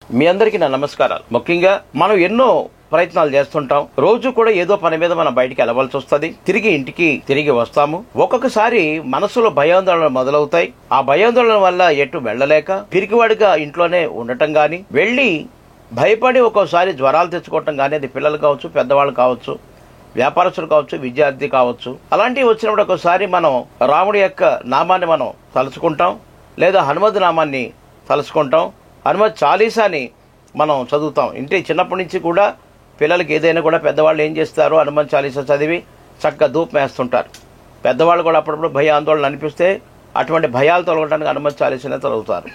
మీ అందరికీ నా నమస్కారాలు. ముఖ్యంగా మనం ఎన్నో ప్రయత్నాలు చేస్తుంటాం. రోజు కూడా ఏదో పని మీద మనం బయటికి వెళ్ళవలసి వస్తుంది. తిరిగి వస్తాము. ఒక్కొక్కసారి మనసులో భయాందోళనలు మొదలవుతాయి. ఆ భయాందోళన వల్ల ఎటు వెళ్ళలేక పిరికివాడిగా ఇంట్లోనే ఉండటం గాని, వెళ్లి భయపడి ఒక్కోసారి జ్వరాలు తెచ్చుకోవటం గానీ, అది పిల్లలు కావచ్చు, పెద్దవాళ్ళు కావచ్చు, వ్యాపారస్తులు కావచ్చు, విద్యార్థి కావచ్చు. అలాంటివి వచ్చినప్పుడు ఒకసారి మనం రాముడి యొక్క నామాన్ని మనం తలుచుకుంటాం, లేదా హనుమద్ నామాన్ని తలుచుకుంటాం. హనుమత్ చాలీసాని మనం చదువుతాం. ఇంటి చిన్నప్పటి నుంచి కూడా పిల్లలకి ఏదైనా కూడా పెద్దవాళ్ళు ఏం చేస్తారు, హనుమత్ చాలీసా చదివి చక్కగా ధూపం వేస్తుంటారు. పెద్దవాళ్ళు కూడా అప్పుడప్పుడు భయ ఆందోళన అనిపిస్తే అటువంటి భయాలు తొలగడానికి హనుమత్ చాలీసానే చదువుతారు.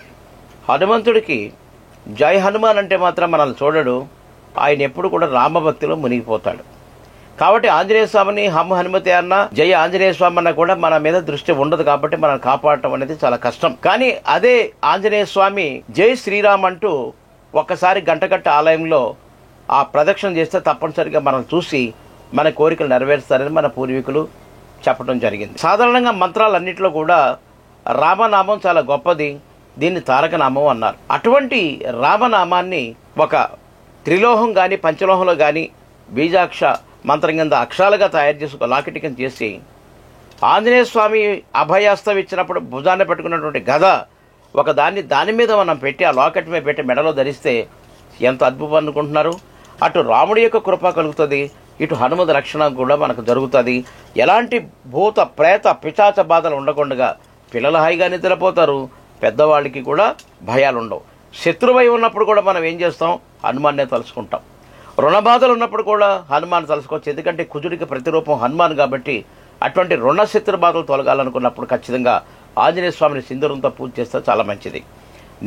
హనుమంతుడికి జై హనుమాన్ అంటే మాత్రం మనల్ని చూడడు. ఆయన ఎప్పుడు కూడా రామభక్తిలో మునిగిపోతాడు. కాబట్టి ఆంజనేయ స్వామిని హనుమతి అన్న, జయ ఆంజనేయ స్వామి అన్న కూడా మన మీద దృష్టి ఉండదు. కాబట్టి మనం కాపాడటం అనేది చాలా కష్టం. కానీ అదే ఆంజనేయ స్వామి జై శ్రీరామ్ అంటూ ఒక్కసారి గంటగట్ట ఆలయంలో ఆ ప్రదక్షిణ చేస్తే తప్పనిసరిగా మనం చూసి మన కోరికలు నెరవేరుస్తారని మన పూర్వీకులు చెప్పడం జరిగింది. సాధారణంగా మంత్రాలన్నింటిలో కూడా రామనామం చాలా గొప్పది. దీన్ని తారక నామం అన్నారు. అటువంటి రామనామాన్ని ఒక త్రిలోహం గాని, పంచలోహంలో గాని బీజాక్ష మంత్రం కింద అక్షరాలుగా తయారు చేసి ఒక లాకెట్ కింద చేసి ఆంజనేయ స్వామి అభయాస్తం ఇచ్చినప్పుడు భుజాన్ని పెట్టుకున్నటువంటి గద ఒక దాని మీద మనం పెట్టి ఆ లాకెట్ మీద పెట్టి మెడలో ధరిస్తే ఎంత అద్భుతం అనుకుంటున్నారు. అటు రాముడి యొక్క కృప కలుగుతుంది, ఇటు హనుమద్ రక్షణ కూడా మనకు జరుగుతుంది. ఎలాంటి భూత ప్రేత పిశాచ బాధలు ఉండకుండా పిల్లలు హాయిగా నిద్రపోతారు, పెద్దవాళ్ళకి కూడా భయాలు ఉండవు. శత్రువై ఉన్నప్పుడు కూడా మనం ఏం చేస్తాం, హనుమాన్నే తలుచుకుంటాం. రుణ బాధలు ఉన్నప్పుడు కూడా హనుమాన్ తలుసుకోవచ్చు. ఎందుకంటే కుజుడికి ప్రతిరూపం హనుమాన్ కాబట్టి అటువంటి రుణ శత్రు బాధలు తొలగాలనుకున్నప్పుడు ఖచ్చితంగా ఆంజనేయ స్వామిని సింధూరంతో పూజ చేస్తే చాలా మంచిది.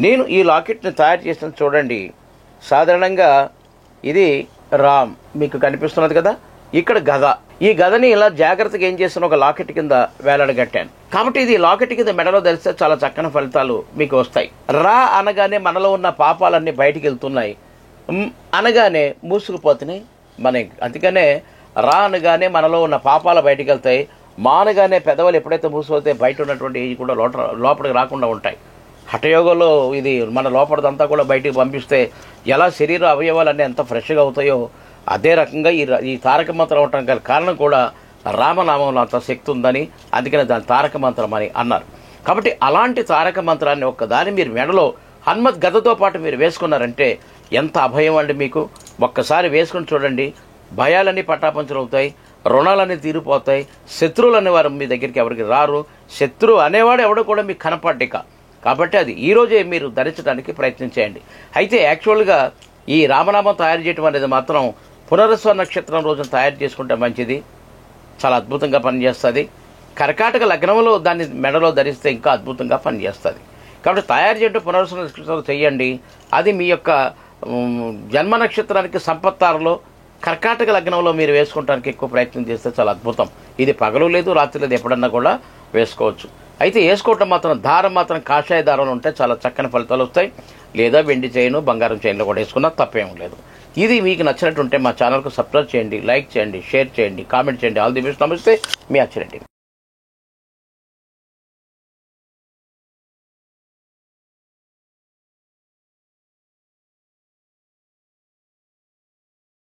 నేను ఈ లాకెట్ని తయారు చేసిన చూడండి. సాధారణంగా ఇది రామ్ మీకు కనిపిస్తున్నది కదా, ఇక్కడ గద. ఈ గదని ఇలా జాగ్రత్తగా ఏం చేస్తున్న ఒక లాకెట్ కింద వేలాడగట్టాను. కాబట్టి ఇది లాకెట్ కింద మెడలో ధరిస్తే చాలా చక్కని ఫలితాలు మీకు వస్తాయి. రా అనగానే మనలో ఉన్న పాపాలన్నీ బయటికి వెళ్తున్నాయి, అనగానే మూసుకుపోతున్నాయి మనకి. అందుకనే రా అనగానే మనలో ఉన్న పాపాలు బయటికి వెళ్తాయి. మా అనగానే పెదవులు ఎప్పుడైతే మూసిపోతే బయట ఉన్నటువంటి కూడా లోపలికి రాకుండా ఉంటాయి. హఠయోగంలో ఇది మన లోపలదంతా కూడా బయటికి పంపిస్తే ఎలా శరీర అవయవాలన్నీ ఎంత ఫ్రెష్గా అవుతాయో అదే రకంగా ఈ తారక మంత్రం అవటం గల కారణం కూడా రామనామంలో అంత శక్తి ఉందని, అందుకనే దాని తారక మంత్రం అని అన్నారు. కాబట్టి అలాంటి తారక మంత్రాన్ని ఒక్కదాని మీరు మెడలో హనుమత్ గదతో పాటు మీరు వేసుకున్నారంటే ఎంత అభయం అండి మీకు. ఒక్కసారి వేసుకుని చూడండి, భయాలన్నీ పటాపంచలు అవుతాయి, రుణాలన్నీ తీరిపోతాయి, శత్రువులు అనేవారు మీ దగ్గరికి ఎవరికి రారు, శత్రువు అనేవాడు ఎవడో కూడా మీకు కనపడ్డిక. కాబట్టి అది ఈరోజే మీరు ధరించడానికి ప్రయత్నం చేయండి. అయితే యాక్చువల్గా ఈ రామనామం తయారు చేయడం అనేది మాత్రం పునరస్వ నక్షత్రం రోజున తయారు చేసుకుంటే మంచిది, చాలా అద్భుతంగా పనిచేస్తుంది. కర్కాటక లగ్నంలో దాన్ని మెడలో ధరిస్తే ఇంకా అద్భుతంగా పనిచేస్తుంది. కాబట్టి తయారు చేయడం పునరస్వ నక్షత్రం చేయండి. అది మీ యొక్క జన్మ నక్షత్రానికి సంపత్తారులో కర్కాటక లగ్నంలో మీరు వేసుకోవడానికి ఎక్కువ ప్రయత్నం చేస్తే చాలా అద్భుతం. ఇది పగలు లేదు, రాత్రి లేదు, ఎప్పుడన్నా కూడా వేసుకోవచ్చు. అయితే వేసుకోవటం మాత్రం దారం మాత్రం కాషాయ దారంలో ఉంటే చాలా చక్కని ఫలితాలు వస్తాయి. లేదా వెండి చైను, బంగారం చైన్లో కూడా వేసుకున్నా తప్పేం లేదు. ఇది మీకు నచ్చినట్టుంటే మా ఛానల్కు సబ్స్క్రైబ్ చేయండి, లైక్ చేయండి, షేర్ చేయండి, కామెంట్ చేయండి. All the best. నమస్తే, మీ అచ్చిరెడ్డి.